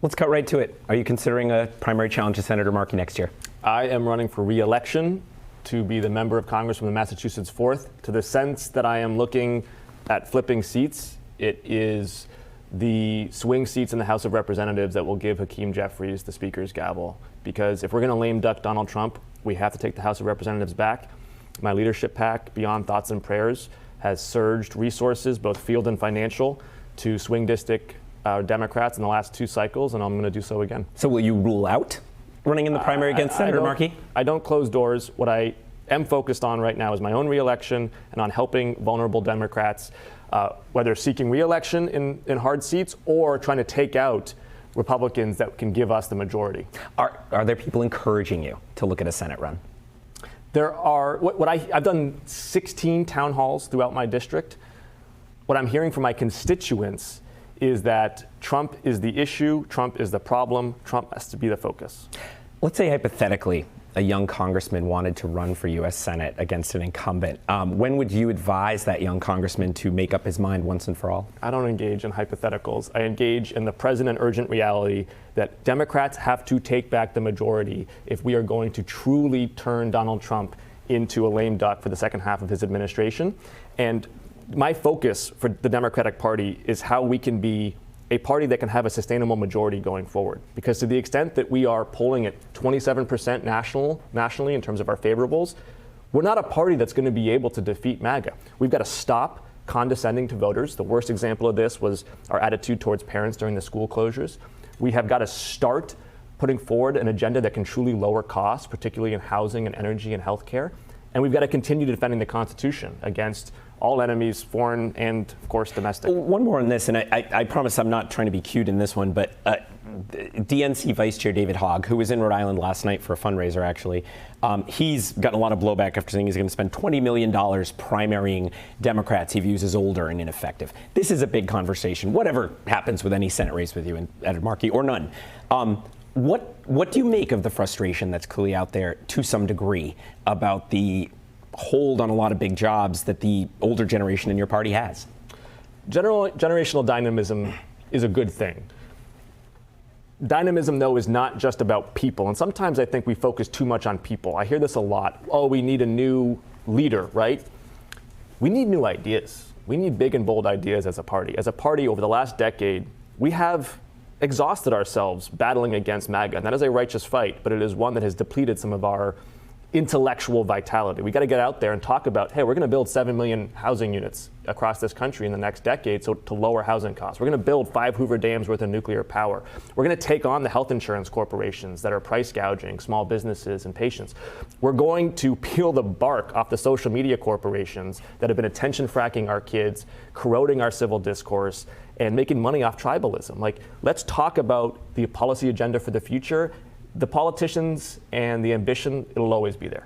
Let's cut right to it. Are you considering a primary challenge to Senator Markey next year? I am running for re-election to be the member of Congress from the Massachusetts 4th. To the sense that I am looking at flipping seats, it is the swing seats in the House of Representatives that will give Hakeem Jeffries the Speaker's gavel. Because if we're going to lame duck Donald Trump, we have to take the House of Representatives back. My leadership PAC, Beyond Thoughts and Prayers, has surged resources, both field and financial, to swing district Democrats in the last 2 cycles, and I'm going to do so again. So will you rule out running in the primary against Senator Markey? I don't close doors. What I am focused on right now is my own re-election and on helping vulnerable Democrats, whether seeking re-election in hard seats or trying to take out Republicans that can give us the majority. Are there people encouraging you to look at a Senate run? There are. I've done 16 town halls throughout my district. What I'm hearing from my constituents is that Trump is the issue, Trump is the problem, Trump has to be the focus. Let's say hypothetically a young congressman wanted to run for U.S. Senate against an incumbent. When would you advise that young congressman to make up his mind once and for all? I don't engage in hypotheticals. I engage in the present and urgent reality that Democrats have to take back the majority if we are going to truly turn Donald Trump into a lame duck for the second half of his administration. And my focus for the Democratic Party is how we can be a party that can have a sustainable majority going forward. Because to the extent that we are polling at 27% nationally in terms of our favorables, we're not a party that's going to be able to defeat MAGA. We've got to stop condescending to voters. The worst example of this was our attitude towards parents during the school closures. We have got to start putting forward an agenda that can truly lower costs, particularly in housing and energy and healthcare. And we've got to continue defending the Constitution against all enemies, foreign and, of course, domestic. One more on this, and I promise I'm not trying to be cute in this one, but DNC Vice Chair David Hogg, who was in Rhode Island last night for a fundraiser, actually, he's gotten a lot of blowback after saying he's going to spend $20 million primarying Democrats he views as older and ineffective. This is a big conversation, whatever happens with any Senate race with you and Ed Markey or none. What do you make of the frustration that's clearly out there to some degree about the hold on a lot of big jobs that the older generation in your party has? Generational dynamism is a good thing. Dynamism, though, is not just about people. And sometimes I think we focus too much on people. I hear this a lot. Oh, we need a new leader, right? We need new ideas. We need big and bold ideas as a party. As a party, over the last decade, we have exhausted ourselves battling against MAGA. And that is a righteous fight, but it is one that has depleted some of our intellectual vitality. We got to get out there and talk about, hey, we're going to build 7 million housing units across this country in the next decade to lower housing costs. We're going to build 5 Hoover Dams worth of nuclear power. We're going to take on the health insurance corporations that are price gouging small businesses and patients. We're going to peel the bark off the social media corporations that have been attention fracking our kids, corroding our civil discourse, and making money off tribalism. Like, let's talk about the policy agenda for the future. The politicians and the ambition, it'll always be there.